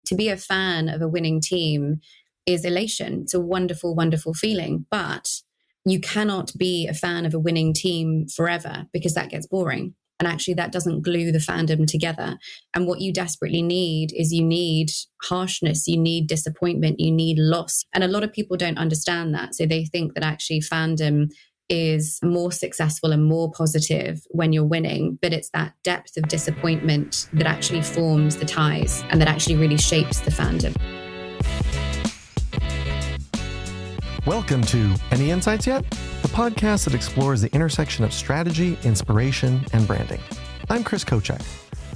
to be a fan of a winning team is elation. It's a wonderful, wonderful feeling, but you cannot be a fan of a winning team forever because that gets boring. And actually that doesn't glue the fandom together. And what you desperately need is you need harshness, you need disappointment, you need loss. And a lot of people don't understand that. So they think that actually fandom is more successful and more positive when you're winning, but it's that depth of disappointment that actually forms the ties and that actually really shapes the fandom. Welcome to Any Insights Yet? The podcast that explores the intersection of strategy, inspiration, and branding. I'm Chris Kochek.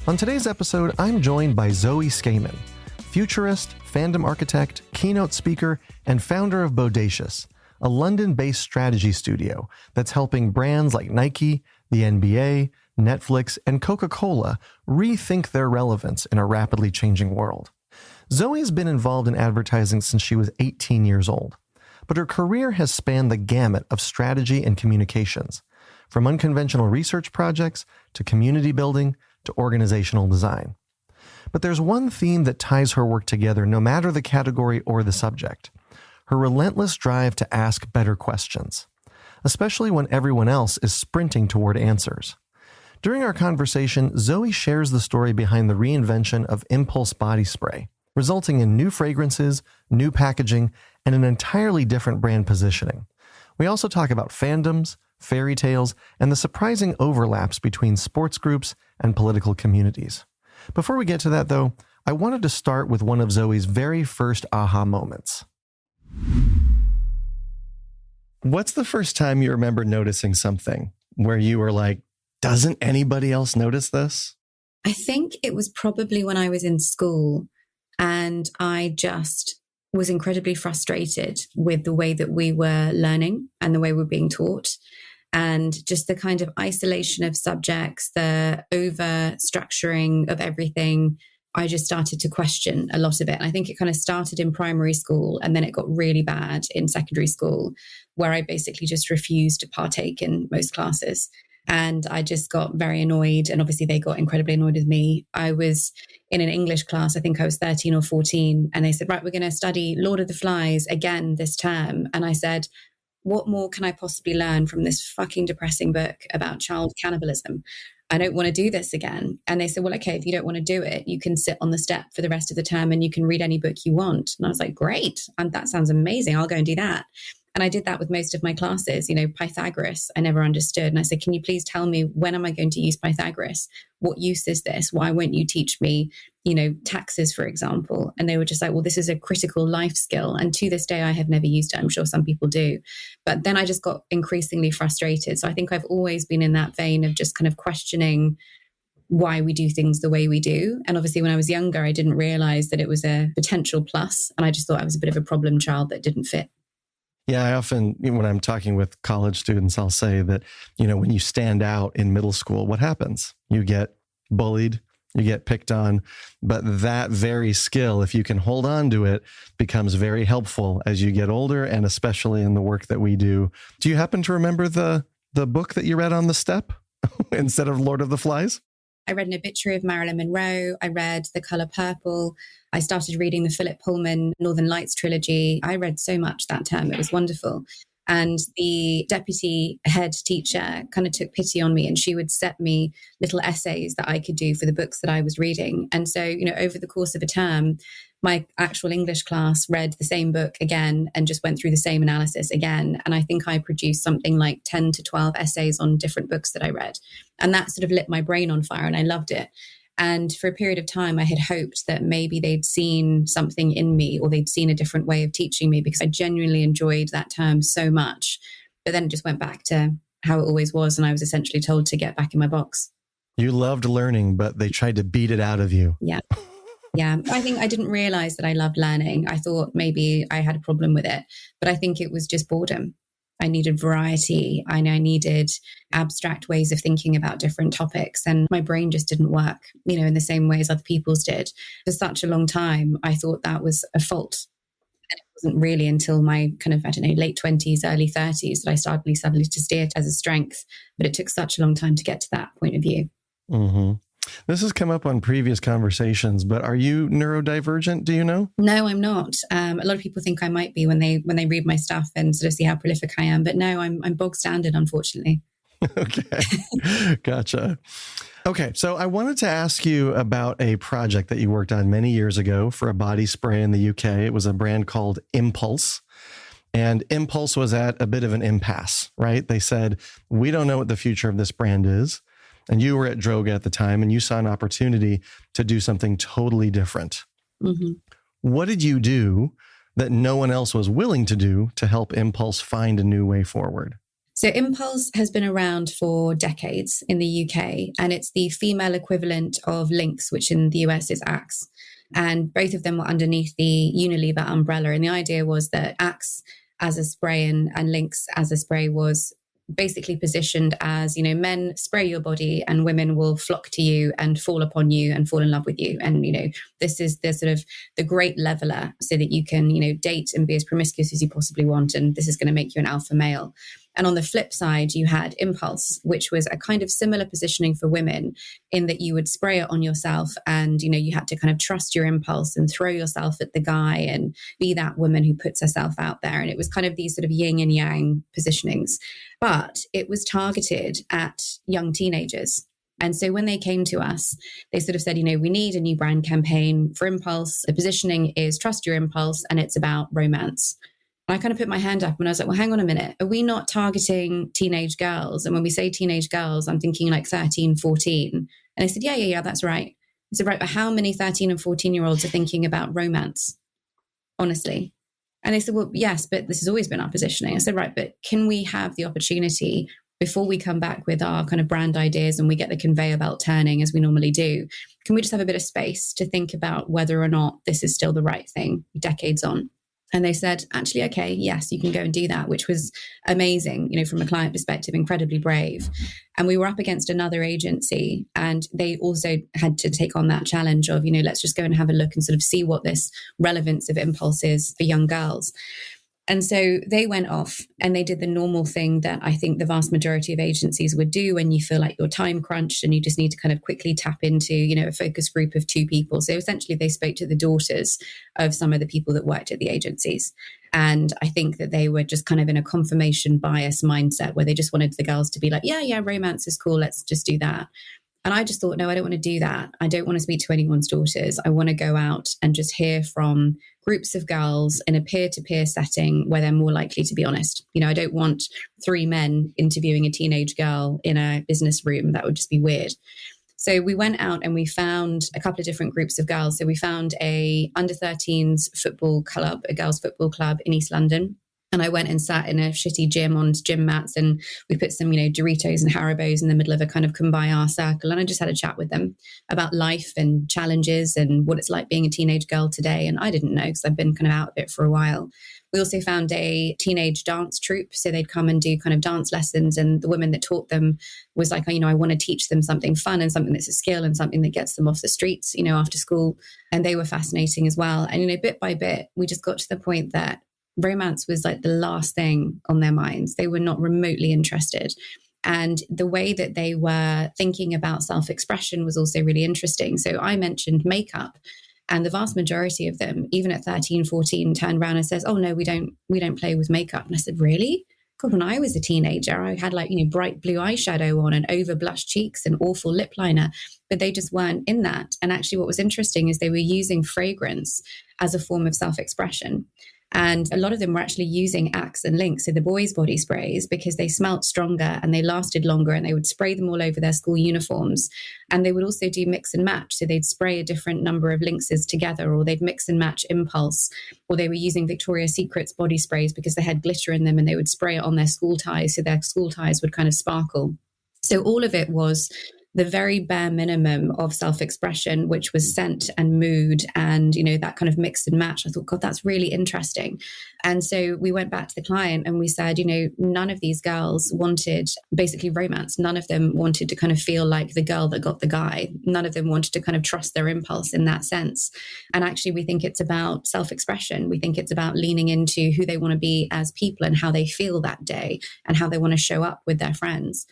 On today's episode, I'm joined by Zoe Scaman, futurist, fandom architect, keynote speaker, and founder of Bodacious, a London-based strategy studio that's helping brands like Nike, the NBA, Netflix, and Coca-Cola rethink their relevance in a rapidly changing world. Zoe's been involved in advertising since she was 18 years old, but her career has spanned the gamut of strategy and communications, from unconventional research projects to community building to organizational design. But there's one theme that ties her work together no matter the category or the subject: her relentless drive to ask better questions, especially when everyone else is sprinting toward answers. During our conversation, Zoe shares the story behind the reinvention of impulse body spray, resulting in new fragrances, new packaging, and an entirely different brand positioning. We also talk about fandoms, fairy tales, and the surprising overlaps between sports groups and political communities. Before we get to that, though, I wanted to start with one of Zoe's very first aha moments. What's the first time you remember noticing something where you were like, doesn't anybody else notice this? I think it was probably when I was in school and I just was incredibly frustrated with the way that we were learning and the way we were being taught, and just the kind of isolation of subjects, the over structuring of everything. I just started to question a lot of it. And I think it kind of started in primary school and then it got really bad in secondary school, where I basically just refused to partake in most classes. And I just got very annoyed. And obviously they got incredibly annoyed with me. I was in an English class, I think I was 13 or 14. And they said, right, we're going to study Lord of the Flies again this term. And I said, what more can I possibly learn from this fucking depressing book about child cannibalism? I don't want to do this again. And they said, well, okay, if you don't want to do it, you can sit on the step for the rest of the term and you can read any book you want. And I was like, great. And that sounds amazing. I'll go and do that. And I did that with most of my classes. Pythagoras, I never understood. And I said, can you please tell me, when am I going to use Pythagoras? What use is this? Why won't you teach me, taxes, for example? And they were just like, well, this is a critical life skill. And to this day, I have never used it. I'm sure some people do. But then I just got increasingly frustrated. So I think I've always been in that vein of just kind of questioning why we do things the way we do. And obviously when I was younger, I didn't realize that it was a potential plus. And I just thought I was a bit of a problem child that didn't fit. Yeah, I often, when I'm talking with college students, I'll say that, when you stand out in middle school, what happens? You get bullied, you get picked on, but that very skill, if you can hold on to it, becomes very helpful as you get older, and especially in the work that we do. Do you happen to remember the book that you read on the step instead of Lord of the Flies? I read an obituary of Marilyn Monroe. I read The Color Purple. I started reading the Philip Pullman Northern Lights trilogy. I read so much that term. It was wonderful. And the deputy head teacher kind of took pity on me, and she would set me little essays that I could do for the books that I was reading. And so, over the course of a term, my actual English class read the same book again and just went through the same analysis again. And I think I produced something like 10 to 12 essays on different books that I read. And that sort of lit my brain on fire and I loved it. And for a period of time, I had hoped that maybe they'd seen something in me or they'd seen a different way of teaching me, because I genuinely enjoyed that term so much. But then it just went back to how it always was. And I was essentially told to get back in my box. You loved learning, but they tried to beat it out of you. Yeah. Yeah. I think I didn't realize that I loved learning. I thought maybe I had a problem with it, but I think it was just boredom. I needed variety. I needed abstract ways of thinking about different topics. And my brain just didn't work, in the same way as other people's did. For such a long time, I thought that was a fault. And it wasn't really until my kind of, late 20s, early 30s that I started suddenly to see it as a strength. But it took such a long time to get to that point of view. Mm-hmm. This has come up on previous conversations, but are you neurodivergent? Do you know? No, I'm not. A lot of people think I might be when they read my stuff and sort of see how prolific I am. But no, I'm bog standard, unfortunately. Okay. Gotcha. Okay. So I wanted to ask you about a project that you worked on many years ago for a body spray in the UK. It was a brand called Impulse. And Impulse was at a bit of an impasse, right? They said, we don't know what the future of this brand is. And you were at Droga at the time and you saw an opportunity to do something totally different. Mm-hmm. What did you do that no one else was willing to do to help Impulse find a new way forward? So Impulse has been around for decades in the UK, and it's the female equivalent of Lynx, which in the US is Axe. And both of them were underneath the Unilever umbrella. And the idea was that Axe as a spray and Lynx as a spray was basically positioned as, men spray your body and women will flock to you and fall upon you and fall in love with you. And, this is the sort of the great leveler so that you can, date and be as promiscuous as you possibly want. And this is going to make you an alpha male. And on the flip side, you had Impulse, which was a kind of similar positioning for women in that you would spray it on yourself and, you had to kind of trust your impulse and throw yourself at the guy and be that woman who puts herself out there. And it was kind of these sort of yin and yang positionings, but it was targeted at young teenagers. And so when they came to us, they sort of said, we need a new brand campaign for Impulse. The positioning is trust your impulse and it's about romance. I kind of put my hand up and I was like, well, hang on a minute. Are we not targeting teenage girls? And when we say teenage girls, I'm thinking like 13, 14. And they said, yeah, that's right. I said, right, but how many 13 and 14-year-olds are thinking about romance? Honestly. And they said, well, yes, but this has always been our positioning. I said, right, but can we have the opportunity before we come back with our kind of brand ideas and we get the conveyor belt turning as we normally do? Can we just have a bit of space to think about whether or not this is still the right thing decades on? And they said, actually, okay, yes, you can go and do that, which was amazing, from a client perspective, incredibly brave. And we were up against another agency and they also had to take on that challenge of, let's just go and have a look and sort of see what this relevance of Impulse is for young girls. And so they went off and they did the normal thing that I think the vast majority of agencies would do when you feel like you're time crunched and you just need to kind of quickly tap into, a focus group of 2 people. So essentially they spoke to the daughters of some of the people that worked at the agencies. And I think that they were just kind of in a confirmation bias mindset where they just wanted the girls to be like, yeah, romance is cool. Let's just do that. And I just thought, no, I don't want to do that. I don't want to speak to anyone's daughters. I want to go out and just hear from groups of girls in a peer-to-peer setting where they're more likely to be honest. I don't want 3 men interviewing a teenage girl in a business room. That would just be weird. So we went out and we found a couple of different groups of girls. So we found a under 13s football club, a girls' football club in East London. And I went and sat in a shitty gym on gym mats and we put some, Doritos and Haribos in the middle of a kind of kumbaya circle. And I just had a chat with them about life and challenges and what it's like being a teenage girl today. And I didn't know because I've been kind of out of it for a while. We also found a teenage dance troupe. So they'd come and do kind of dance lessons. And the woman that taught them was like, I want to teach them something fun and something that's a skill and something that gets them off the streets, after school. And they were fascinating as well. And, bit by bit, we just got to the point that romance was like the last thing on their minds. They were not remotely interested. And the way that they were thinking about self-expression was also really interesting. So I mentioned makeup and the vast majority of them, even at 13, 14, turned around and says, oh no, we don't play with makeup. And I said, really? God, when I was a teenager, I had bright blue eyeshadow on and over blushed cheeks and awful lip liner, but they just weren't in that. And actually what was interesting is they were using fragrance as a form of self-expression. And a lot of them were actually using Axe and Lynx, so the boys' body sprays, because they smelt stronger and they lasted longer and they would spray them all over their school uniforms. And they would also do mix and match. So they'd spray a different number of Lynxes together or they'd mix and match Impulse. Or they were using Victoria's Secret's body sprays because they had glitter in them and they would spray it on their school ties so their school ties would kind of sparkle. So all of it was the very bare minimum of self-expression, which was scent and mood and, that kind of mix and match. I thought, God, that's really interesting. And so we went back to the client and we said, none of these girls wanted basically romance. None of them wanted to kind of feel like the girl that got the guy. None of them wanted to kind of trust their impulse in that sense. And actually, we think it's about self-expression. We think it's about leaning into who they want to be as people and how they feel that day and how they want to show up with their friends.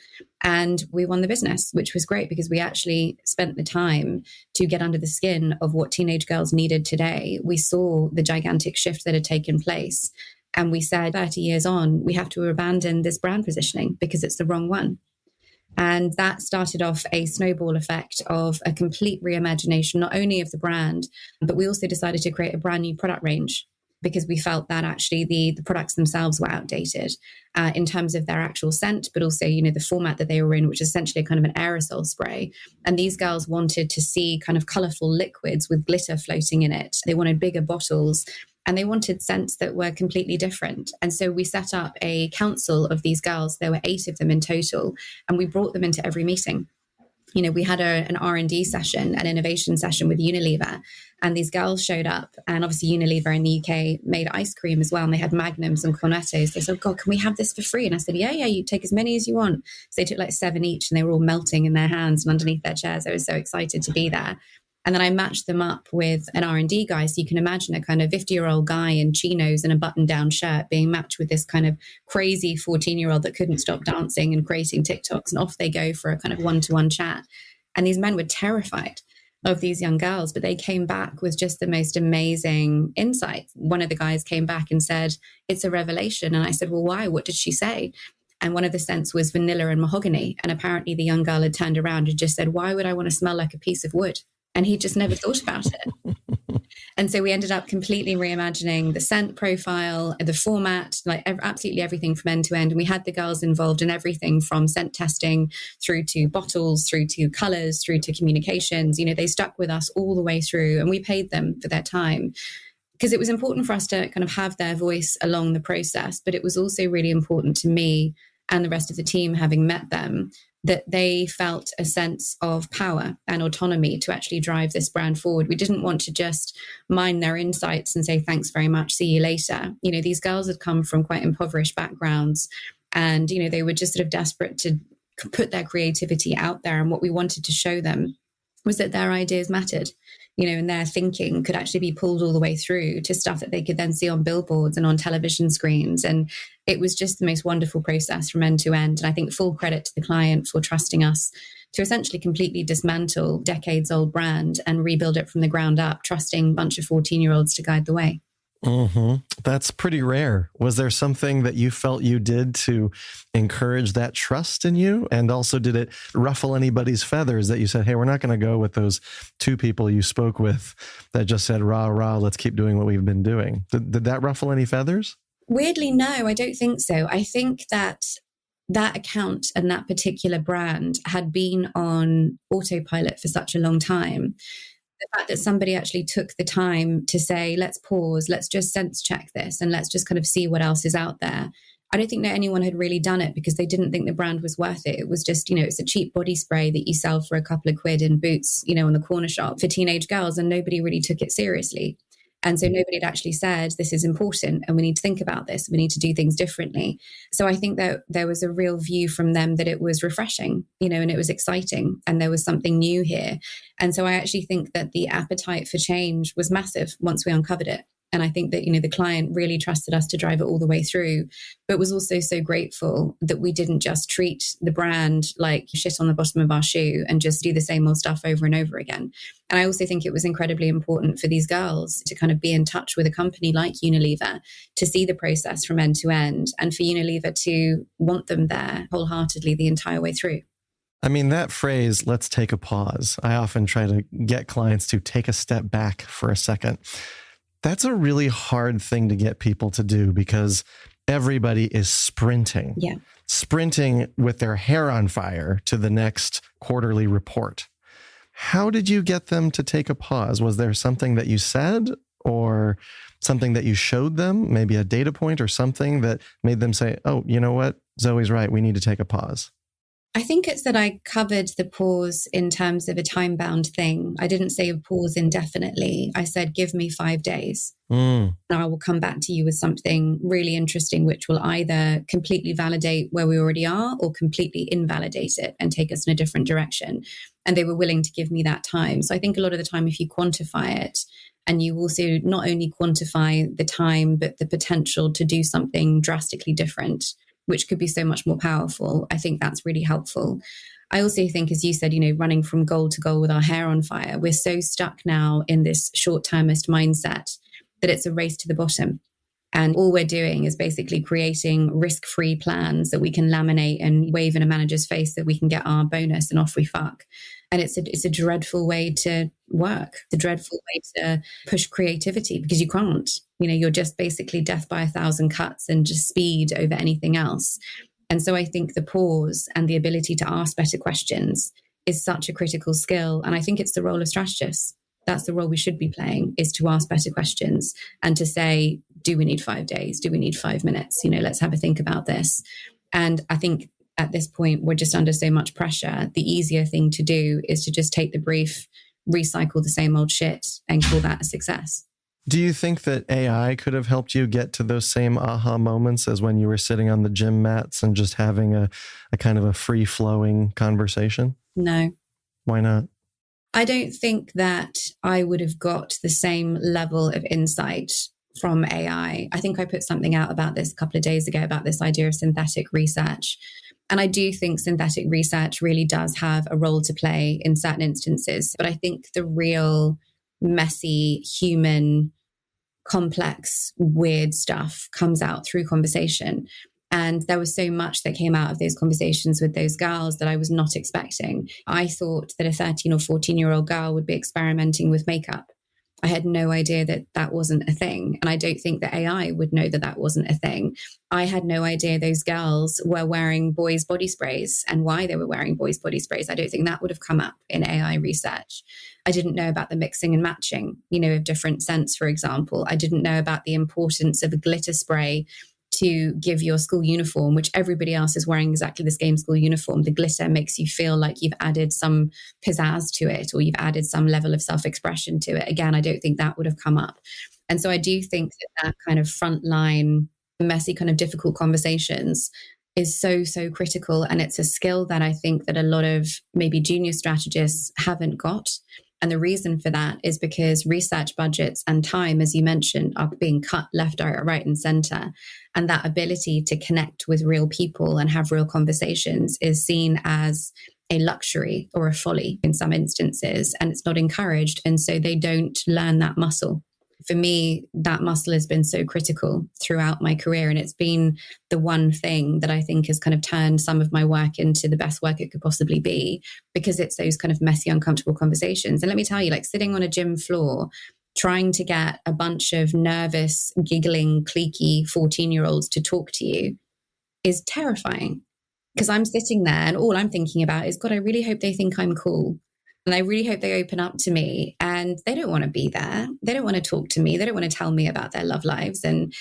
And we won the business, which was great because we actually spent the time to get under the skin of what teenage girls needed today. We saw the gigantic shift that had taken place. And we said 30 years on, we have to abandon this brand positioning because it's the wrong one. And that started off a snowball effect of a complete reimagination, not only of the brand, but we also decided to create a brand new product range because we felt that actually the products themselves were outdated in terms of their actual scent, but also, the format that they were in, which is essentially kind of an aerosol spray. And these girls wanted to see kind of colorful liquids with glitter floating in it. They wanted bigger bottles. And they wanted scents that were completely different. And so we set up a council of these girls. There were 8 of them in total. And we brought them into every meeting. We had an R&D session, an innovation session with Unilever. And these girls showed up. And obviously Unilever in the UK made ice cream as well. And they had Magnums and Cornettos. They said, "Oh God, can we have this for free?" And I said, yeah, you take as many as you want. So they took like 7 each and they were all melting in their hands and underneath their chairs. I was so excited to be there. And then I matched them up with an R&D guy. So you can imagine a kind of 50-year-old guy in chinos and a button-down shirt being matched with this kind of crazy 14-year-old that couldn't stop dancing and creating TikToks. And off they go for a kind of one-to-one chat. And these men were terrified of these young girls, but they came back with just the most amazing insights. One of the guys came back and said, "It's a revelation." And I said, "Well, why? What did she say?" And one of the scents was vanilla and mahogany. And apparently the young girl had turned around and just said, "Why would I want to smell like a piece of wood?" And he just never thought about it. And so we ended up completely reimagining the scent profile, the format, like absolutely everything from end to end. And we had the girls involved in everything from scent testing through to bottles, through to colors, through to communications. They stuck with us all the way through, and we paid them for their time because it was important for us to kind of have their voice along the process. But it was also really important to me and the rest of the team, having met them, that they felt a sense of power and autonomy to actually drive this brand forward. We didn't want to just mine their insights and say, "Thanks very much, see you later." These girls had come from quite impoverished backgrounds and, they were just sort of desperate to put their creativity out there. And what we wanted to show them was that their ideas mattered, and their thinking could actually be pulled all the way through to stuff that they could then see on billboards and on television screens. And it was just the most wonderful process from end to end. And I think full credit to the client for trusting us to essentially completely dismantle decades-old brand and rebuild it from the ground up, trusting a bunch of 14-year-olds to guide the way. Mm-hmm. That's pretty rare. Was there something that you felt you did to encourage that trust in you? And also, did it ruffle anybody's feathers that you said, "Hey, we're not going to go with those 2 people you spoke with that just said, rah, rah, let's keep doing what we've been doing"? Did that ruffle any feathers? Weirdly, no, I don't think so. I think that account and that particular brand had been on autopilot for such a long time. The fact that somebody actually took the time to say, "Let's pause, let's just sense check this, and let's just kind of see what else is out there." I don't think that anyone had really done it because they didn't think the brand was worth it. It was just, it's a cheap body spray that you sell for a couple of quid in Boots, on the corner shop for teenage girls, and nobody really took it seriously. And so nobody had actually said, "This is important and we need to think about this. We need to do things differently." So I think that there was a real view from them that it was refreshing, and it was exciting and there was something new here. And so I actually think that the appetite for change was massive once we uncovered it. And I think that, the client really trusted us to drive it all the way through, but was also so grateful that we didn't just treat the brand like shit on the bottom of our shoe and just do the same old stuff over and over again. And I also think it was incredibly important for these girls to kind of be in touch with a company like Unilever, to see the process from end to end, and for Unilever to want them there wholeheartedly the entire way through. I mean, that phrase, "let's take a pause," I often try to get clients to take a step back for a second. That's a really hard thing to get people to do because everybody is sprinting, sprinting with their hair on fire to the next quarterly report. How did you get them to take a pause? Was there something that you said or something that you showed them, maybe a data point or something that made them say, "Oh, you know what? Zoe's right. We need to take a pause"? I think it's that I covered the pause in terms of a time-bound thing. I didn't say pause indefinitely. I said, "Give me 5 days. And I will come back to you with something really interesting, which will either completely validate where we already are or completely invalidate it and take us in a different direction." And they were willing to give me that time. So I think a lot of the time, if you quantify it, and you also not only quantify the time, but the potential to do something drastically different, which could be so much more powerful. I think that's really helpful. I also think, as you said, running from goal to goal with our hair on fire, we're so stuck now in this short-termist mindset that it's a race to the bottom. And all we're doing is basically creating risk-free plans that we can laminate and wave in a manager's face that we can get our bonus and off we fuck. And it's a dreadful way to work. It's a dreadful way to push creativity because you can't. You're just basically death by 1,000 cuts and just speed over anything else. And so I think the pause and the ability to ask better questions is such a critical skill. And I think it's the role of strategists. That's the role we should be playing, is to ask better questions and to say, do we need 5 days? Do we need 5 minutes? Let's have a think about this. And I think at this point, we're just under so much pressure. The easier thing to do is to just take the brief, recycle the same old shit and call that a success. Do you think that AI could have helped you get to those same aha moments as when you were sitting on the gym mats and just having a kind of a free-flowing conversation? No. Why not? I don't think that I would have got the same level of insight from AI. I think I put something out about this a couple of days ago about this idea of synthetic research. And I do think synthetic research really does have a role to play in certain instances. But I think the real messy, human, complex, weird stuff comes out through conversation. And there was so much that came out of those conversations with those girls that I was not expecting. I thought that a 13 or 14-year-old girl would be experimenting with makeup. I had no idea that that wasn't a thing. And I don't think that AI would know that that wasn't a thing. I had no idea those girls were wearing boys' body sprays and why they were wearing boys' body sprays. I don't think that would have come up in AI research. I didn't know about the mixing and matching, of different scents, for example. I didn't know about the importance of a glitter spray to give your school uniform, which everybody else is wearing exactly the same school uniform. The glitter makes you feel like you've added some pizzazz to it or you've added some level of self-expression to it. Again, I don't think that would have come up. And so I do think that kind of frontline, messy, kind of difficult conversations is so, so critical. And it's a skill that I think that a lot of maybe junior strategists haven't got. And the reason for that is because research budgets and time, as you mentioned, are being cut left, right, and center. And that ability to connect with real people and have real conversations is seen as a luxury or a folly in some instances, and it's not encouraged. And so they don't learn that muscle. For me, that muscle has been so critical throughout my career. And it's been the one thing that I think has kind of turned some of my work into the best work it could possibly be, because it's those kind of messy, uncomfortable conversations. And let me tell you, like sitting on a gym floor, trying to get a bunch of nervous, giggling, cliquey 14-year-olds to talk to you is terrifying, because I'm sitting there and all I'm thinking about is, God, I really hope they think I'm cool. And I really hope they open up to me, and they don't want to be there. They don't want to talk to me. They don't want to tell me about their love lives and,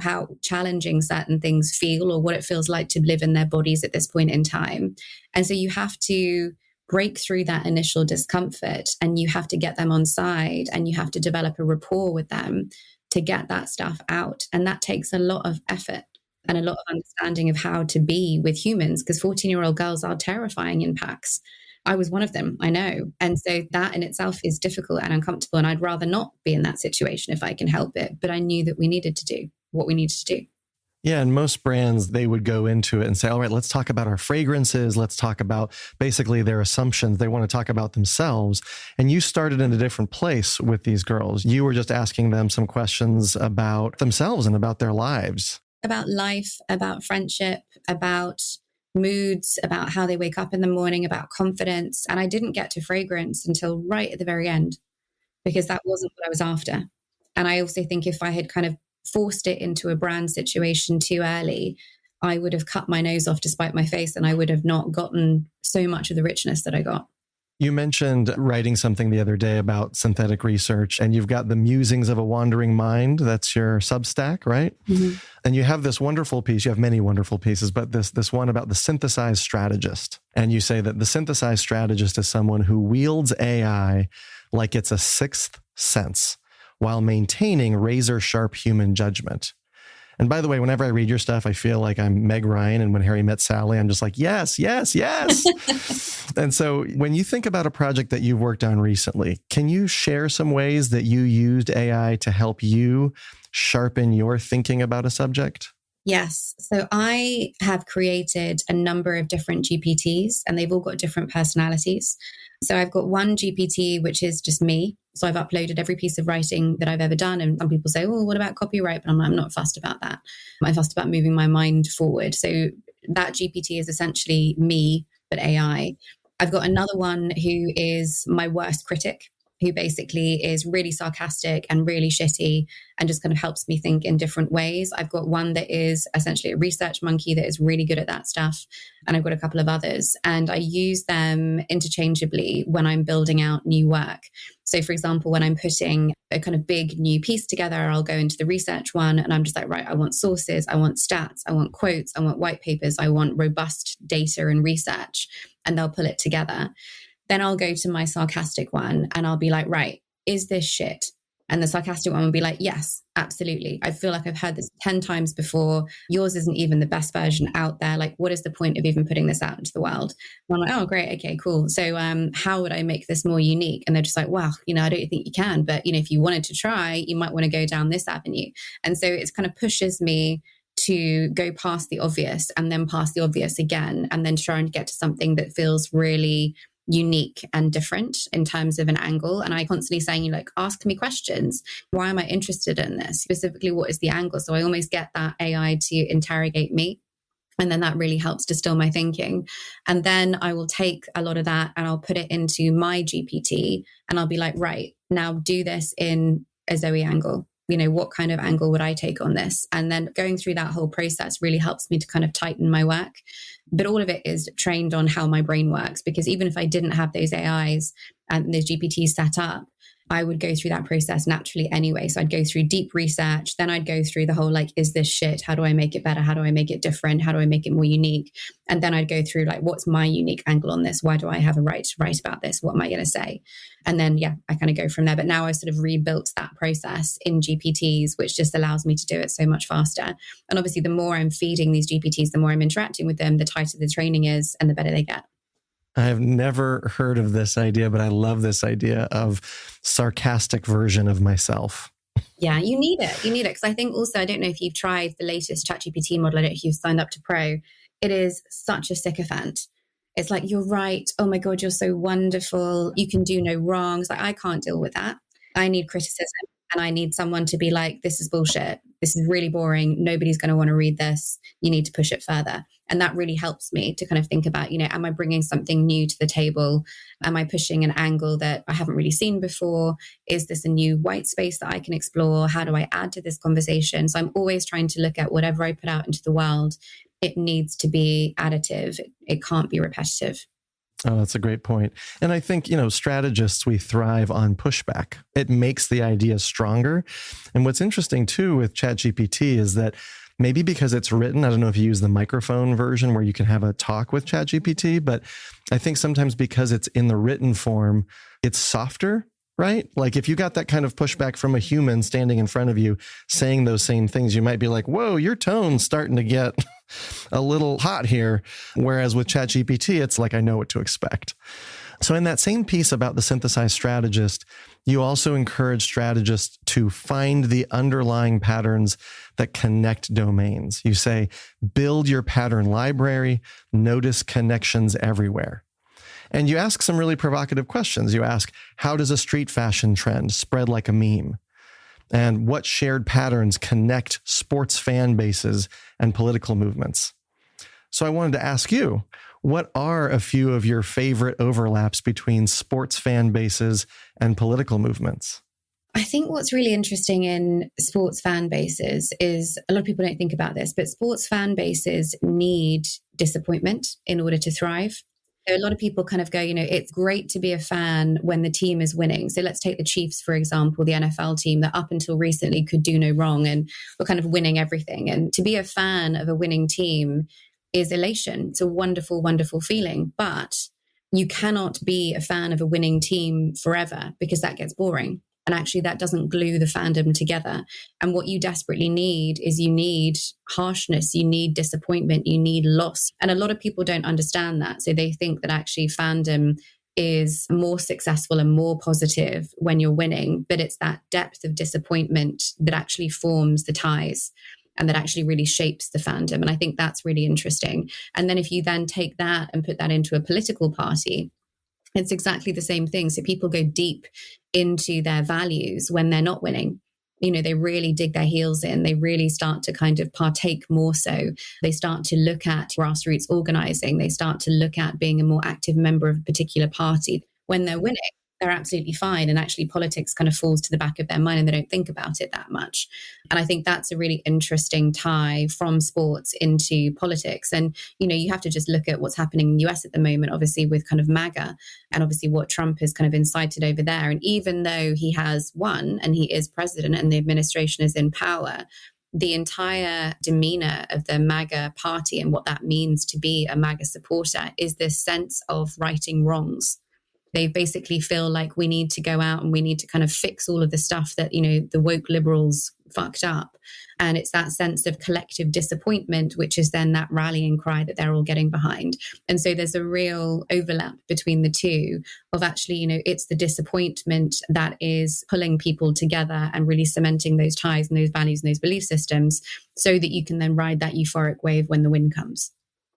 how challenging certain things feel or what it feels like to live in their bodies at this point in time. And so you have to break through that initial discomfort, and you have to get them on side, and you have to develop a rapport with them to get that stuff out. And that takes a lot of effort and a lot of understanding of how to be with humans, because 14-year-old girls are terrifying in packs. I was one of them, I know. And so that in itself is difficult and uncomfortable. And I'd rather not be in that situation if I can help it. But I knew that we needed to do what we needed to do. Yeah. And most brands, they would go into it and say, all right, let's talk about our fragrances. Let's talk about basically their assumptions. They want to talk about themselves. And you started in a different place with these girls. You were just asking them some questions about themselves and about their lives. About life, about friendship, about moods, about how they wake up in the morning, about confidence. And I didn't get to fragrance until right at the very end, because that wasn't what I was after. And I also think if I had kind of forced it into a brand situation too early, I would have cut my nose off to spite my face, and I would have not gotten so much of the richness that I got. You mentioned writing something the other day about synthetic research, and you've got the Musings of a Wandering Mind. That's your Substack, right? Mm-hmm. And you have this wonderful piece. You have many wonderful pieces, but this one about the synthesized strategist. And you say that the synthesized strategist is someone who wields AI like it's a sixth sense while maintaining razor-sharp human judgment. And by the way, whenever I read your stuff, I feel like I'm Meg Ryan. And when Harry Met Sally, I'm just like, yes, yes, yes. And so when you think about a project that you've worked on recently, can you share some ways that you used AI to help you sharpen your thinking about a subject? Yes. So I have created a number of different GPTs and they've all got different personalities. So I've got one GPT, which is just me. So I've uploaded every piece of writing that I've ever done. And some people say, oh, what about copyright? But I'm not fussed about that. I'm fussed about moving my mind forward. So that GPT is essentially me, but AI. I've got another one who is my worst critic, who basically is really sarcastic and really shitty and just kind of helps me think in different ways. I've got one that is essentially a research monkey that is really good at that stuff. And I've got a couple of others. And I use them interchangeably when I'm building out new work. So, for example, when I'm putting a kind of big new piece together, I'll go into the research one and I'm just like, right, I want sources, I want stats, I want quotes, I want white papers, I want robust data and research, and they'll pull it together. Then I'll go to my sarcastic one and I'll be like, right, is this shit? And the sarcastic one will be like, yes, absolutely. I feel like I've heard this 10 times before. Yours isn't even the best version out there. Like, what is the point of even putting this out into the world? And I'm like, oh, great. Okay, cool. So how would I make this more unique? And they're just like, wow, I don't think you can. But, if you wanted to try, you might want to go down this avenue. And so it kind of pushes me to go past the obvious and then past the obvious again, and then try and get to something that feels really unique and different in terms of an angle. And I constantly saying, like, ask me questions. Why am I interested in this? Specifically, what is the angle? So I almost get that AI to interrogate me. And then that really helps distill my thinking. And then I will take a lot of that and I'll put it into my GPT and I'll be like, right, now do this in a Zoe angle. What kind of angle would I take on this? And then going through that whole process really helps me to kind of tighten my work. But all of it is trained on how my brain works, because even if I didn't have those AIs and those GPTs set up, I would go through that process naturally anyway. So I'd go through deep research, then I'd go through the whole, like, is this shit? How do I make it better? How do I make it different? How do I make it more unique? And then I'd go through, like, what's my unique angle on this? Why do I have a right to write about this? What am I going to say? And then, I kind of go from there. But now I've sort of rebuilt that process in GPTs, which just allows me to do it so much faster. And obviously, the more I'm feeding these GPTs, the more I'm interacting with them, the tighter the training is and the better they get. I've never heard of this idea, but I love this idea of sarcastic version of myself. Yeah, you need it. Because I think also, I don't know if you've tried the latest ChatGPT model. I don't know if you've signed up to Pro. It is such a sycophant. It's like, you're right. Oh my God, you're so wonderful. You can do no wrong. It's like, I can't deal with that. I need criticism. And I need someone to be like, this is bullshit. This is really boring. Nobody's going to want to read this. You need to push it further. And that really helps me to kind of think about, am I bringing something new to the table? Am I pushing an angle that I haven't really seen before? Is this a new white space that I can explore? How do I add to this conversation? So I'm always trying to look at whatever I put out into the world. It needs to be additive. It can't be repetitive. Oh, that's a great point. And I think, strategists, we thrive on pushback. It makes the idea stronger. And what's interesting too with ChatGPT is that maybe because it's written, I don't know if you use the microphone version where you can have a talk with ChatGPT, but I think sometimes because it's in the written form, it's softer, right? Like if you got that kind of pushback from a human standing in front of you saying those same things, you might be like, whoa, your tone's starting to get a little hot here. Whereas with ChatGPT, it's like, I know what to expect. So in that same piece about the synthesized strategist, you also encourage strategists to find the underlying patterns that connect domains. You say, build your pattern library, notice connections everywhere. And you ask some really provocative questions. You ask, how does a street fashion trend spread like a meme? And what shared patterns connect sports fan bases and political movements? So I wanted to ask you, what are a few of your favorite overlaps between sports fan bases and political movements? I think what's really interesting in sports fan bases is, a lot of people don't think about this, but sports fan bases need disappointment in order to thrive. So a lot of people kind of go, it's great to be a fan when the team is winning. So let's take the Chiefs, for example, the NFL team that up until recently could do no wrong and were kind of winning everything. And to be a fan of a winning team is elation. It's a wonderful, wonderful feeling. But you cannot be a fan of a winning team forever, because that gets boring. And actually that doesn't glue the fandom together. And what you desperately need is, you need harshness, you need disappointment, you need loss. And a lot of people don't understand that. So they think that actually fandom is more successful and more positive when you're winning, but it's that depth of disappointment that actually forms the ties. and that actually really shapes the fandom. And I think that's really interesting. And then if you then take that and put that into a political party, it's exactly the same thing. So people go deep into their values when they're not winning. They really dig their heels in. They really start to kind of partake more so. They start to look at grassroots organizing. They start to look at being a more active member of a particular party. When they're winning, they're absolutely fine. And actually politics kind of falls to the back of their mind and they don't think about it that much. And I think that's a really interesting tie from sports into politics. And, you have to just look at what's happening in the US at the moment, obviously with kind of MAGA and obviously what Trump has kind of incited over there. And even though he has won and he is president and the administration is in power, the entire demeanor of the MAGA party and what that means to be a MAGA supporter is this sense of righting wrongs. They basically feel like we need to go out and we need to kind of fix all of the stuff that, the woke liberals fucked up. And it's that sense of collective disappointment, which is then that rallying cry that they're all getting behind. And so there's a real overlap between the two of actually, it's the disappointment that is pulling people together and really cementing those ties and those values and those belief systems so that you can then ride that euphoric wave when the win comes.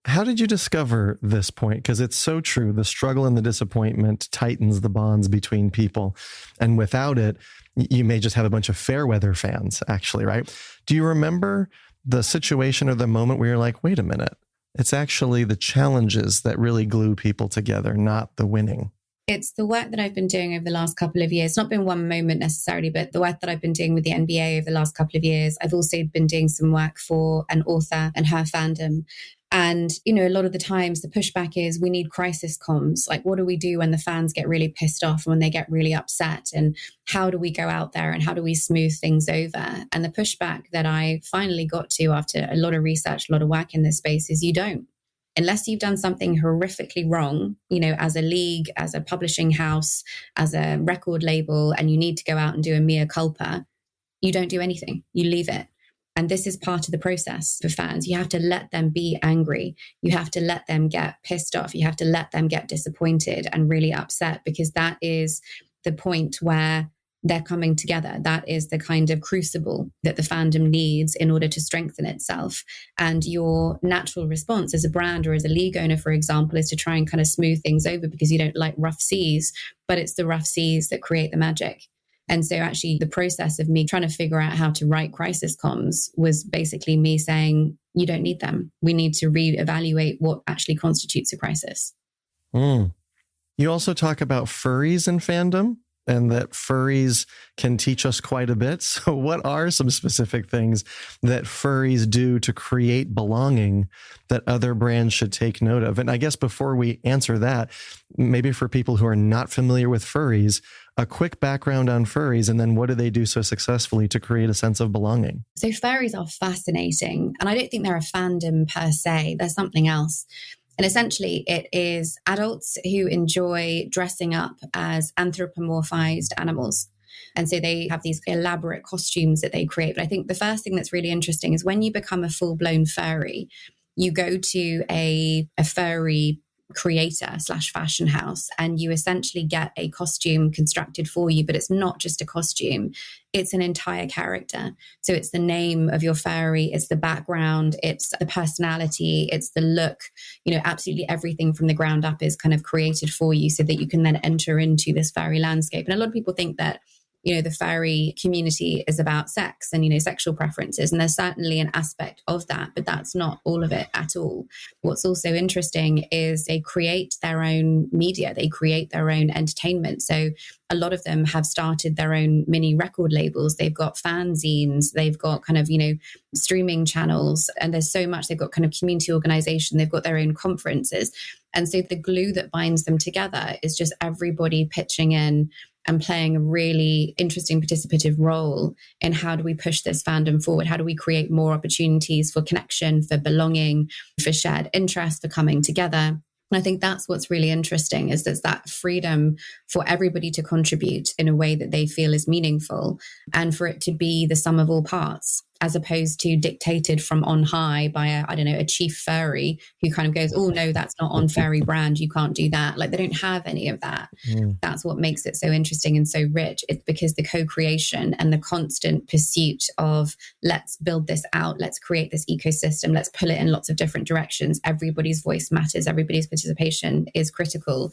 How did you discover this point? Because it's so true. The struggle and the disappointment tightens the bonds between people. And without it, you may just have a bunch of fair weather fans, actually, right? Do you remember the situation or the moment where you're like, wait a minute, it's actually the challenges that really glue people together, not the winning? It's the work that I've been doing over the last couple of years. It's not been one moment necessarily, but the work that I've been doing with the NBA over the last couple of years. I've also been doing some work for an author and her fandom. And, a lot of the times the pushback is we need crisis comms. Like, what do we do when the fans get really pissed off and when they get really upset? And how do we go out there and how do we smooth things over? And the pushback that I finally got to after a lot of research, a lot of work in this space is you don't. Unless you've done something horrifically wrong, as a league, as a publishing house, as a record label, and you need to go out and do a mea culpa, you don't do anything. You leave it. And this is part of the process for fans. You have to let them be angry. You have to let them get pissed off. You have to let them get disappointed and really upset, because that is the point where they're coming together. That is the kind of crucible that the fandom needs in order to strengthen itself. And your natural response as a brand or as a league owner, for example, is to try and kind of smooth things over because you don't like rough seas, but it's the rough seas that create the magic. And so actually the process of me trying to figure out how to write crisis comms was basically me saying, you don't need them. We need to reevaluate what actually constitutes a crisis. You also talk about furries in fandom, and that furries can teach us quite a bit. So what are some specific things that furries do to create belonging that other brands should take note of? And I guess before we answer that, maybe for people who are not familiar with furries, a quick background on furries, and then what do they do so successfully to create a sense of belonging? So furries are fascinating. And I don't think they're a fandom per se. They're something else. And essentially, it is adults who enjoy dressing up as anthropomorphized animals. And so they have these elaborate costumes that they create. But I think the first thing that's really interesting is when you become a full-blown furry, you go to a furry creator / fashion house, and you essentially get a costume constructed for you. But it's not just a costume, it's an entire character. So it's the name of your furry, it's the background, it's the personality, it's the look, absolutely everything from the ground up is kind of created for you so that you can then enter into this furry landscape. And a lot of people think that the furry community is about sex and, sexual preferences. And there's certainly an aspect of that, but that's not all of it at all. What's also interesting is they create their own media. They create their own entertainment. So a lot of them have started their own mini record labels. They've got fanzines. They've got kind of, streaming channels. And there's so much. They've got kind of community organization. They've got their own conferences. And so the glue that binds them together is just everybody pitching in and playing a really interesting participative role in how do we push this fandom forward? How do we create more opportunities for connection, for belonging, for shared interest, for coming together? And I think that's what's really interesting is there's that freedom for everybody to contribute in a way that they feel is meaningful and for it to be the sum of all parts. as opposed to dictated from on high by a chief furry who kind of goes, oh no, that's not on furry brand, you can't do that. Like, they don't have any of that. That's what makes it so interesting and so rich. It's because the co-creation and the constant pursuit of, let's build this out, let's create this ecosystem, let's pull it in lots of different directions. Everybody's voice matters, everybody's participation is critical,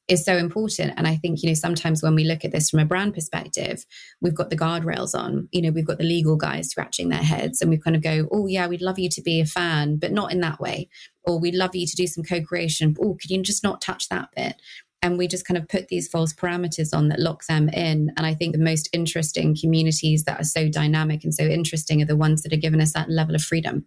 is so important. And I think, sometimes when we look at this from a brand perspective, we've got the guardrails on, we've got the legal guys scratching their heads, and we kind of go, oh yeah, we'd love you to be a fan, but not in that way. Or we'd love you to do some co-creation. Oh, could you just not touch that bit? And we just kind of put these false parameters on that lock them in. And I think the most interesting communities that are so dynamic and so interesting are the ones that are given us that level of freedom.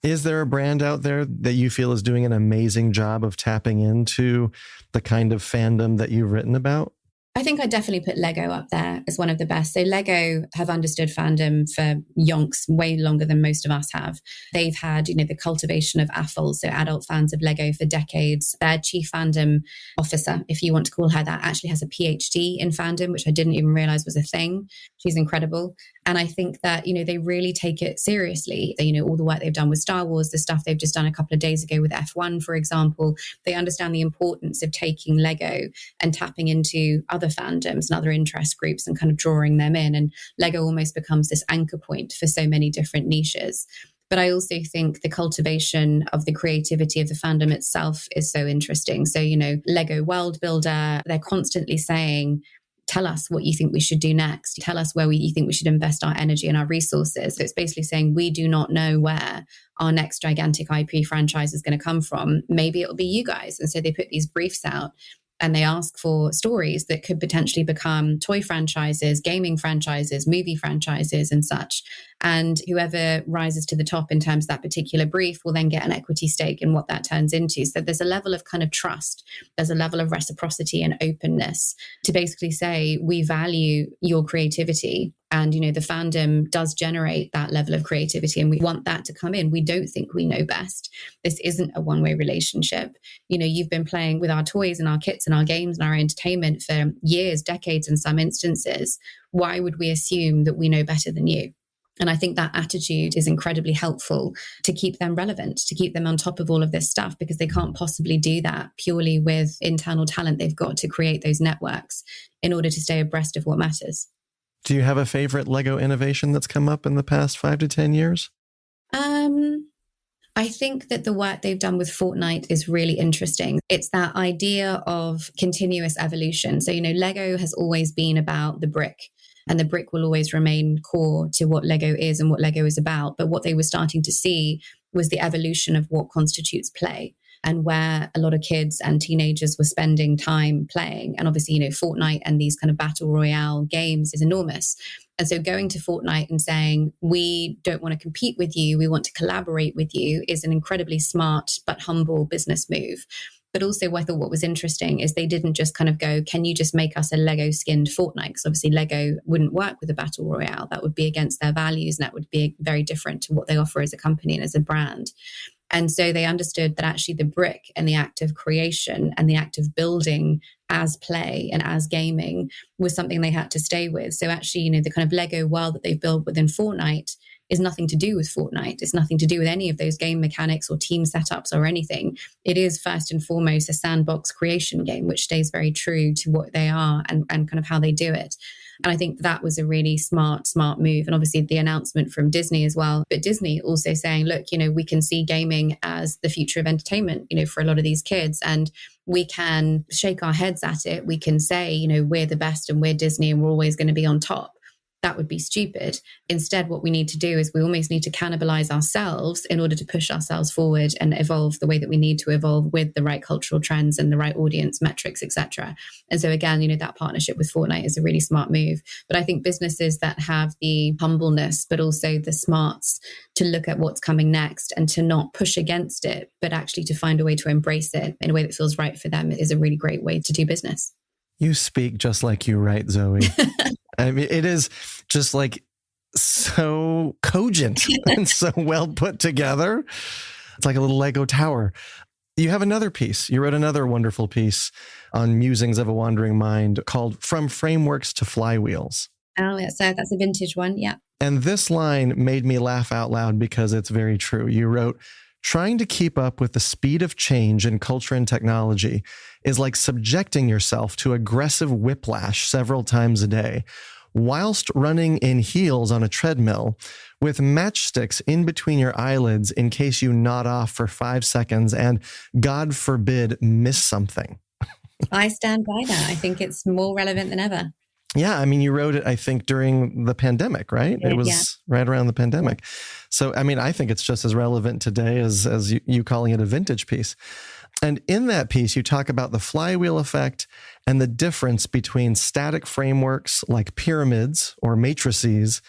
Is there a brand out there that you feel is doing an amazing job of tapping into the kind of fandom that you've written about? I think I definitely put Lego up there as one of the best. So Lego have understood fandom for yonks, way longer than most of us have. They've had, the cultivation of AFL, so adult fans of Lego, for decades. Their chief fandom officer, if you want to call her that, actually has a PhD in fandom, which I didn't even realize was a thing. She's incredible. And I think that, they really take it seriously. All the work they've done with Star Wars, the stuff they've just done a couple of days ago with F1, for example, they understand the importance of taking Lego and tapping into other fandoms and other interest groups and kind of drawing them in. And Lego almost becomes this anchor point for so many different niches. But I also think the cultivation of the creativity of the fandom itself is so interesting. So, Lego World Builder, they're constantly saying, tell us what you think we should do next. Tell us where you think we should invest our energy and our resources. So it's basically saying, we do not know where our next gigantic IP franchise is going to come from. Maybe it'll be you guys. And so they put these briefs out and they ask for stories that could potentially become toy franchises, gaming franchises, movie franchises and such. And whoever rises to the top in terms of that particular brief will then get an equity stake in what that turns into. So there's a level of kind of trust. There's a level of reciprocity and openness to basically say, we value your creativity. And, the fandom does generate that level of creativity and we want that to come in. We don't think we know best. This isn't a one-way relationship. You've been playing with our toys and our kits and our games and our entertainment for years, decades in some instances. Why would we assume that we know better than you? And I think that attitude is incredibly helpful to keep them relevant, to keep them on top of all of this stuff, because they can't possibly do that purely with internal talent. They've got to create those networks in order to stay abreast of what matters. Do you have a favorite Lego innovation that's come up in the past 5 to 10 years? I think that the work they've done with Fortnite is really interesting. It's that idea of continuous evolution. So, Lego has always been about the brick, and the brick will always remain core to what Lego is and what Lego is about. But what they were starting to see was the evolution of what constitutes play, and where a lot of kids and teenagers were spending time playing. And obviously, Fortnite and these kind of battle royale games is enormous. And so going to Fortnite and saying, we don't want to compete with you, we want to collaborate with you, is an incredibly smart but humble business move. But also I thought what was interesting is they didn't just kind of go, can you just make us a Lego skinned Fortnite? Because obviously Lego wouldn't work with a battle royale. That would be against their values, and that would be very different to what they offer as a company and as a brand. And so they understood that actually the brick and the act of creation and the act of building as play and as gaming was something they had to stay with. So actually, the kind of Lego world that they've built within Fortnite is nothing to do with Fortnite. It's nothing to do with any of those game mechanics or team setups or anything. It is first and foremost a sandbox creation game, which stays very true to what they are and kind of how they do it. And I think that was a really smart move. And obviously the announcement from Disney as well. But Disney also saying, look, we can see gaming as the future of entertainment, for a lot of these kids. And we can shake our heads at it. We can say, we're the best and we're Disney and we're always going to be on top. That would be stupid. Instead, what we need to do is we almost need to cannibalize ourselves in order to push ourselves forward and evolve the way that we need to evolve with the right cultural trends and the right audience metrics, etc. And so again, that partnership with Fortnite is a really smart move. But I think businesses that have the humbleness, but also the smarts to look at what's coming next and to not push against it, but actually to find a way to embrace it in a way that feels right for them is a really great way to do business. You speak just like you write, Zoe. I mean, it is just like so cogent and so well put together. It's like a little Lego tower. You have another piece. You wrote another wonderful piece on Musings of a Wandering Mind called From Frameworks to Flywheels. Oh, that's a vintage one. Yeah. And this line made me laugh out loud because it's very true. You wrote, trying to keep up with the speed of change in culture and technology is like subjecting yourself to aggressive whiplash several times a day, whilst running in heels on a treadmill with matchsticks in between your eyelids in case you nod off for 5 seconds and, God forbid, miss something. I stand by that. I think it's more relevant than ever. Yeah, I mean, you wrote it, I think, during the pandemic, right? It was right around the pandemic. So, I mean, I think it's just as relevant today as you calling it a vintage piece. And in that piece, you talk about the flywheel effect and the difference between static frameworks like pyramids or matrices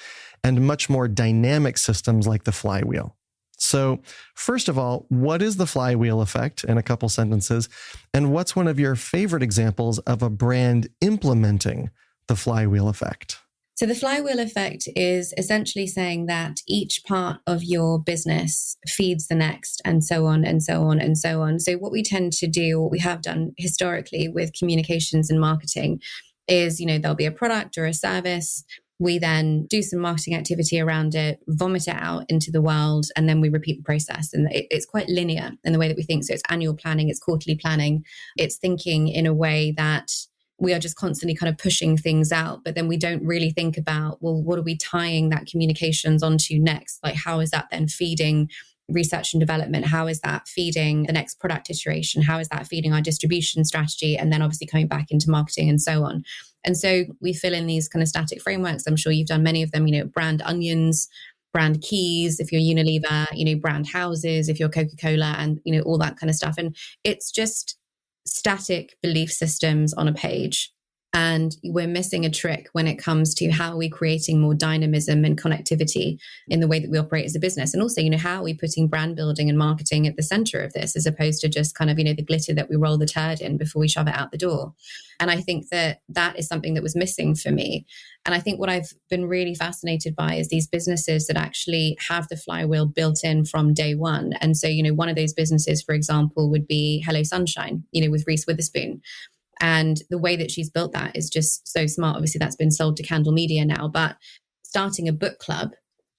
and much more dynamic systems like the flywheel. So first of all, what is the flywheel effect in a couple sentences? And what's one of your favorite examples of a brand implementing the flywheel effect? So the flywheel effect is essentially saying that each part of your business feeds the next, and so on and so on and so on. So what we tend to do, what we have done historically with communications and marketing is, there'll be a product or a service. We then do some marketing activity around it, vomit it out into the world, and then we repeat the process. And it's quite linear in the way that we think. So it's annual planning, it's quarterly planning, it's thinking in a way that we are just constantly kind of pushing things out, but then we don't really think about, well, what are we tying that communications onto next? Like, how is that then feeding research and development? How is that feeding the next product iteration? How is that feeding our distribution strategy? And then obviously coming back into marketing and so on. And so we fill in these kind of static frameworks. I'm sure you've done many of them, brand onions, brand keys, if you're Unilever, brand houses, if you're Coca-Cola, and, all that kind of stuff. And it's just static belief systems on a page. And we're missing a trick when it comes to how are we creating more dynamism and connectivity in the way that we operate as a business. And also, how are we putting brand building and marketing at the center of this, as opposed to just kind of, the glitter that we roll the turd in before we shove it out the door. And I think that is something that was missing for me. And I think what I've been really fascinated by is these businesses that actually have the flywheel built in from day one. And so, one of those businesses, for example, would be Hello Sunshine, with Reese Witherspoon. And the way that she's built that is just so smart. Obviously, that's been sold to Candle Media now, but starting a book club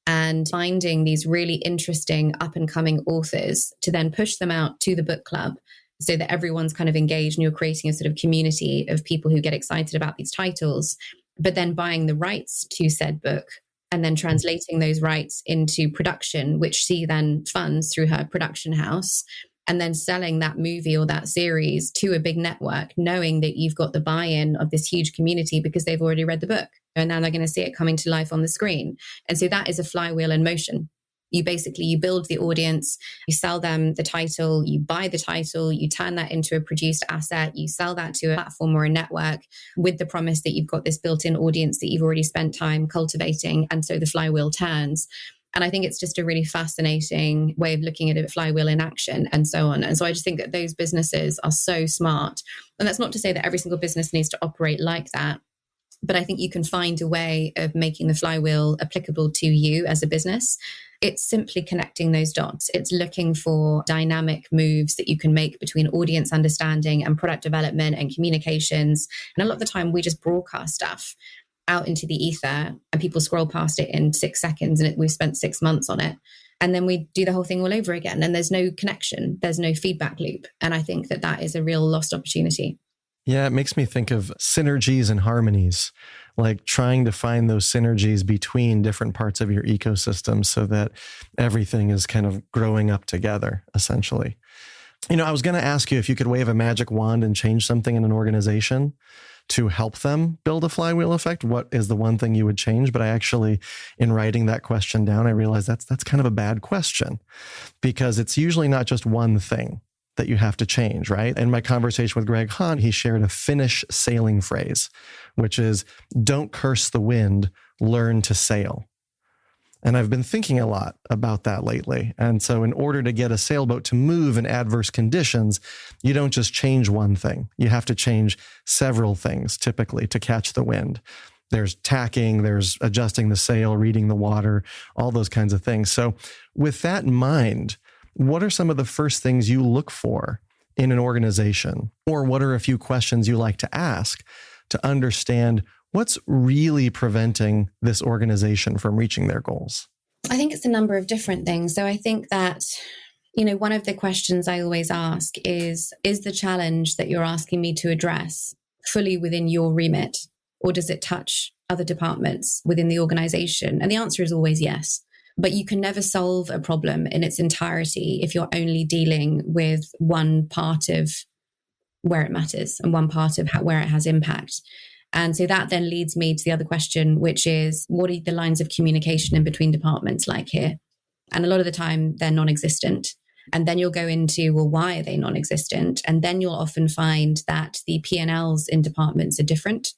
and finding these really interesting up and coming authors to then push them out to the book club so that everyone's kind of engaged and you're creating a sort of community of people who get excited about these titles, but then buying the rights to said book and then translating those rights into production, which she then funds through her production house, and then selling that movie or that series to a big network, knowing that you've got the buy-in of this huge community because they've already read the book. And now they're going to see it coming to life on the screen. And so that is a flywheel in motion. You build the audience, you sell them the title, you buy the title, you turn that into a produced asset, you sell that to a platform or a network with the promise that you've got this built-in audience that you've already spent time cultivating. And so the flywheel turns. And I think it's just a really fascinating way of looking at a flywheel in action and so on. And so I just think that those businesses are so smart. And that's not to say that every single business needs to operate like that. But I think you can find a way of making the flywheel applicable to you as a business. It's simply connecting those dots. It's looking for dynamic moves that you can make between audience understanding and product development and communications. And a lot of the time we just broadcast stuff out into the ether and people scroll past it in 6 seconds and we've spent 6 months on it. And then we do the whole thing all over again and there's no connection, there's no feedback loop. And I think that is a real lost opportunity. Yeah, it makes me think of synergies and harmonies, like trying to find those synergies between different parts of your ecosystem so that everything is kind of growing up together, essentially. I was going to ask you if you could wave a magic wand and change something in an organization to help them build a flywheel effect. What is the one thing you would change? But I actually, in writing that question down, I realized that's kind of a bad question because it's usually not just one thing that you have to change, right? In my conversation with Greg Hunt, he shared a Finnish sailing phrase, which is, don't curse the wind, learn to sail. And I've been thinking a lot about that lately. And so in order to get a sailboat to move in adverse conditions, you don't just change one thing. You have to change several things typically to catch the wind. There's tacking, there's adjusting the sail, reading the water, all those kinds of things. So with that in mind, what are some of the first things you look for in an organization? Or what are a few questions you like to ask to understand What's really preventing this organization from reaching their goals? I think it's a number of different things. So I think that, one of the questions I always ask is the challenge that you're asking me to address fully within your remit, or does it touch other departments within the organization? And the answer is always yes. But you can never solve a problem in its entirety if you're only dealing with one part of where it matters and one part of where it has impact. And so that then leads me to the other question, which is, what are the lines of communication in between departments like here? And a lot of the time they're non-existent. And then you'll go into, well, why are they non-existent? And then you'll often find that the P&Ls in departments are different.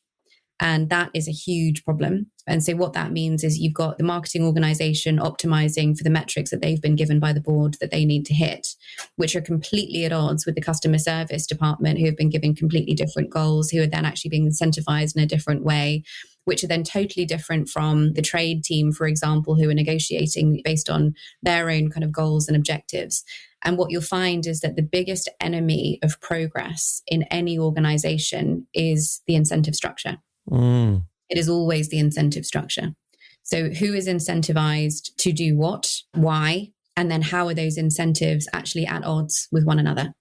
And that is a huge problem. And so what that means is you've got the marketing organization optimizing for the metrics that they've been given by the board that they need to hit, which are completely at odds with the customer service department, who have been given completely different goals, who are then actually being incentivized in a different way, which are then totally different from the trade team, for example, who are negotiating based on their own kind of goals and objectives. And what you'll find is that the biggest enemy of progress in any organization is the incentive structure. It is always the incentive structure. So who is incentivized to do what, why, and then how are those incentives actually at odds with one another?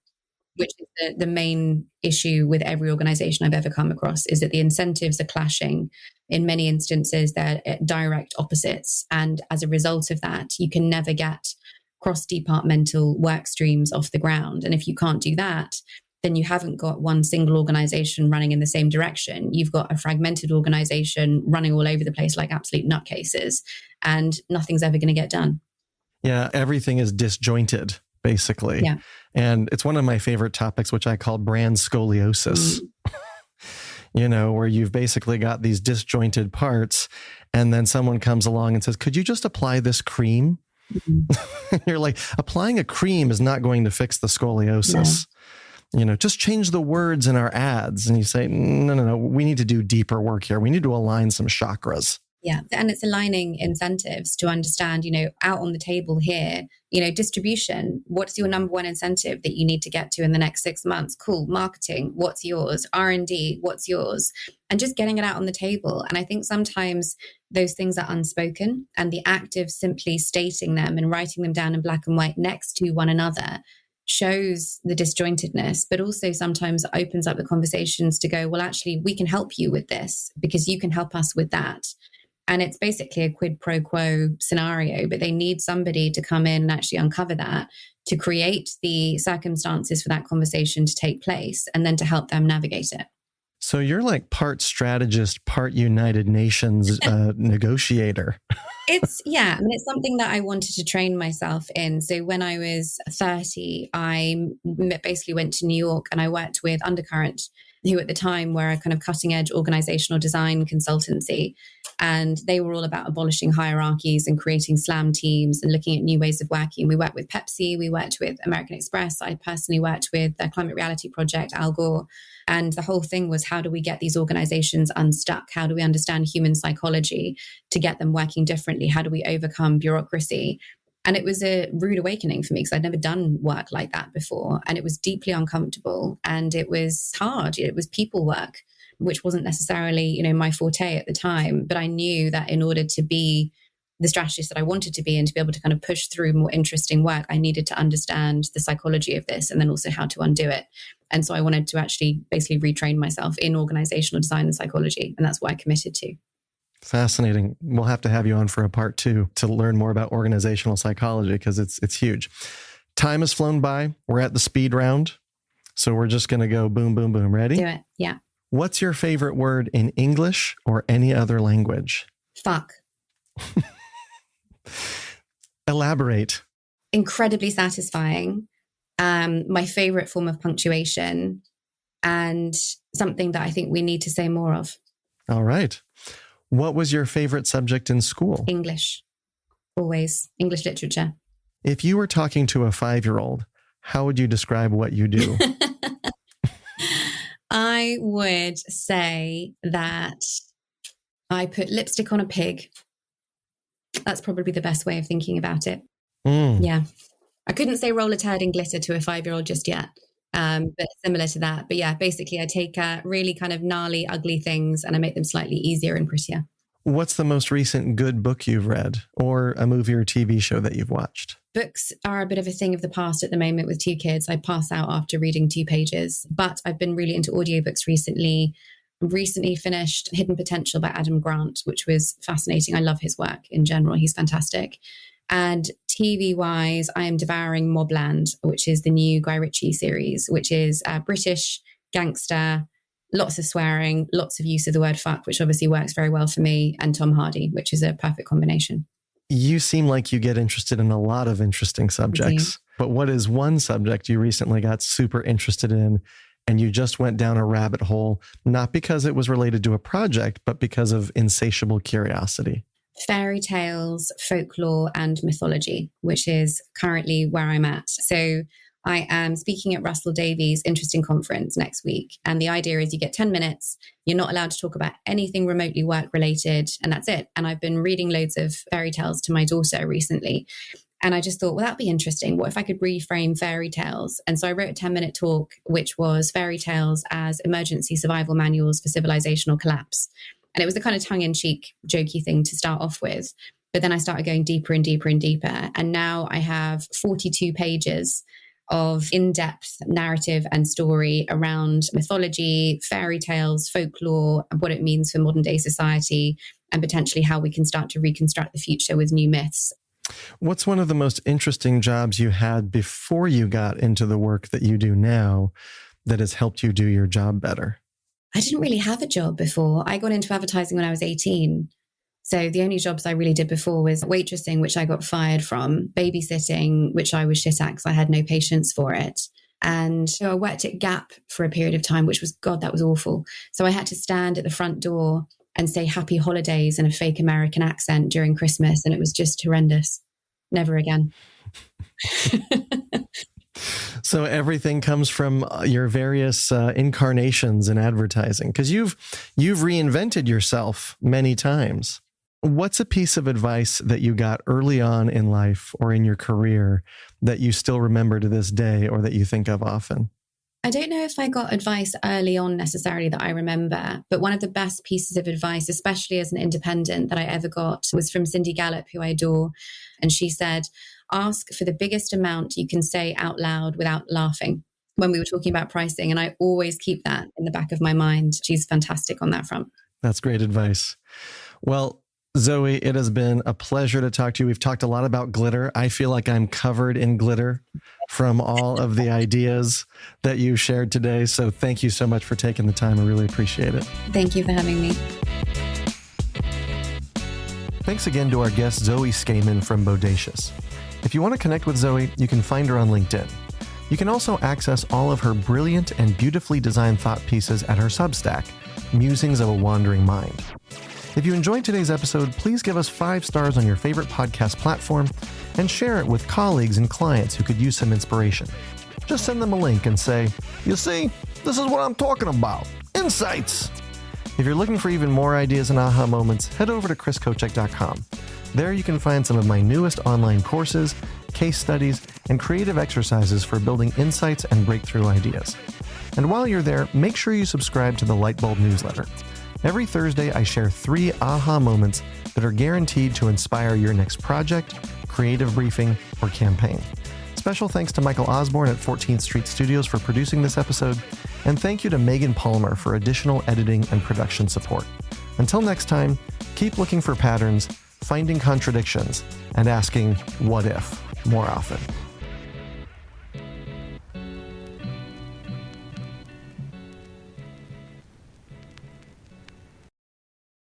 Which is the main issue with every organization I've ever come across, is that the incentives are clashing. In many instances, they're direct opposites. And as a result of that, you can never get cross-departmental work streams off the ground. And if you can't do that, then you haven't got one single organization running in the same direction. You've got a fragmented organization running all over the place like absolute nutcases, and nothing's ever going to get done. Yeah, everything is disjointed, basically. Yeah. And it's one of my favorite topics, which I call brand scoliosis. Where you've basically got these disjointed parts, and then someone comes along and says, could you just apply this cream? You're like, applying a cream is not going to fix the scoliosis. Just change the words in our ads. And you say, no, we need to do deeper work here. We need to align some chakras. Yeah. And it's aligning incentives to understand, out on the table here, distribution, what's your number one incentive that you need to get to in the next 6 months? Cool. Marketing, what's yours? R&D, what's yours? And just getting it out on the table. And I think sometimes those things are unspoken, and the act of simply stating them and writing them down in black and white next to one another shows the disjointedness, but also sometimes opens up the conversations to go, well, actually, we can help you with this because you can help us with that. And it's basically a quid pro quo scenario, but they need somebody to come in and actually uncover that, to create the circumstances for that conversation to take place, and then to help them navigate it. So you're like part strategist, part United Nations negotiator. It's something that I wanted to train myself in. So when I was 30, I basically went to New York and I worked with Undercurrent, who at the time were a kind of cutting edge organizational design consultancy. And they were all about abolishing hierarchies and creating slam teams and looking at new ways of working. We worked with Pepsi, we worked with American Express. I personally worked with the Climate Reality Project, Al Gore. And the whole thing was, how do we get these organizations unstuck? How do we understand human psychology to get them working differently? How do we overcome bureaucracy? And it was a rude awakening for me because I'd never done work like that before. And it was deeply uncomfortable and it was hard. It was people work, which wasn't necessarily, my forte at the time. But I knew that in order to be the strategist that I wanted to be and to be able to kind of push through more interesting work, I needed to understand the psychology of this and then also how to undo it. And so I wanted to actually basically retrain myself in organizational design and psychology. And that's what I committed to. Fascinating. We'll have to have you on for a part 2 to learn more about organizational psychology because it's huge. Time has flown by. We're at the speed round. So we're just going to go boom, boom, boom. Ready? Do it. Yeah. What's your favorite word in English or any other language? Fuck. Elaborate. Incredibly satisfying. My favorite form of punctuation, and something that I think we need to say more of. All right. What was your favorite subject in school? English. Always. English literature. If you were talking to a 5-year-old, how would you describe what you do? I would say that I put lipstick on a pig. That's probably the best way of thinking about it. Yeah. I couldn't say roll a turd in glitter to a 5-year-old just yet. but similar to that. But yeah, basically I take really kind of gnarly, ugly things and I make them slightly easier and prettier. What's the most recent good book you've read, or a movie or TV show that you've watched? Books are a bit of a thing of the past at the moment with 2 kids. I pass out after reading 2 pages, but I've been really into audiobooks recently. Recently finished Hidden Potential by Adam Grant, which was fascinating. I love his work in general. He's fantastic. And TV-wise, I am devouring Mobland, which is the new Guy Ritchie series, which is British gangster, lots of swearing, lots of use of the word fuck, which obviously works very well for me, and Tom Hardy, which is a perfect combination. You seem like you get interested in a lot of interesting subjects, but what is one subject you recently got super interested in and you just went down a rabbit hole, not because it was related to a project, but because of insatiable curiosity? Fairy tales, folklore, and mythology, which is currently where I'm at. So I am speaking at Russell Davies' Interesting Conference next week. And the idea is you get 10 minutes. You're not allowed to talk about anything remotely work related. And that's it. And I've been reading loads of fairy tales to my daughter recently. And I just thought, well, that'd be interesting. What if I could reframe fairy tales? And so I wrote a 10-minute talk, which was fairy tales as emergency survival manuals for civilizational collapse. And it was a kind of tongue-in-cheek, jokey thing to start off with. But then I started going deeper and deeper and deeper. And now I have 42 pages of in-depth narrative and story around mythology, fairy tales, folklore, and what it means for modern day society, and potentially how we can start to reconstruct the future with new myths. What's one of the most interesting jobs you had before you got into the work that you do now that has helped you do your job better? I didn't really have a job before. I got into advertising when I was 18. So the only jobs I really did before was waitressing, which I got fired from, babysitting, which I was shit at because I had no patience for it. And so I worked at Gap for a period of time, which was, God, that was awful. So I had to stand at the front door and say happy holidays in a fake American accent during Christmas. And it was just horrendous. Never again. So everything comes from your various incarnations in advertising, because you've reinvented yourself many times. What's a piece of advice that you got early on in life or in your career that you still remember to this day or that you think of often? I don't know if I got advice early on necessarily that I remember, but one of the best pieces of advice, especially as an independent, that I ever got was from Cindy Gallop, who I adore. And she said, ask for the biggest amount you can say out loud without laughing, when we were talking about pricing. And I always keep that in the back of my mind. She's fantastic on that front. That's great advice. Well, Zoe, it has been a pleasure to talk to you. We've talked a lot about glitter. I feel like I'm covered in glitter from all of the ideas that you shared today. So thank you so much for taking the time. I really appreciate it. Thank you for having me. Thanks again to our guest, Zoe Scaman from Bodacious. If you want to connect with Zoe, you can find her on LinkedIn. You can also access all of her brilliant and beautifully designed thought pieces at her Substack, Musings of a Wandering Mind. If you enjoyed today's episode, please give us 5 stars on your favorite podcast platform and share it with colleagues and clients who could use some inspiration. Just send them a link and say, you see, this is what I'm talking about. Insights! If you're looking for even more ideas and aha moments, head over to chriskochek.com. There you can find some of my newest online courses, case studies, and creative exercises for building insights and breakthrough ideas. And while you're there, make sure you subscribe to the Lightbulb newsletter. Every Thursday, I share 3 aha moments that are guaranteed to inspire your next project, creative briefing, or campaign. Special thanks to Michael Osborne at 14th Street Studios for producing this episode, and thank you to Megan Palmer for additional editing and production support. Until next time, keep looking for patterns, finding contradictions, and asking what if more often.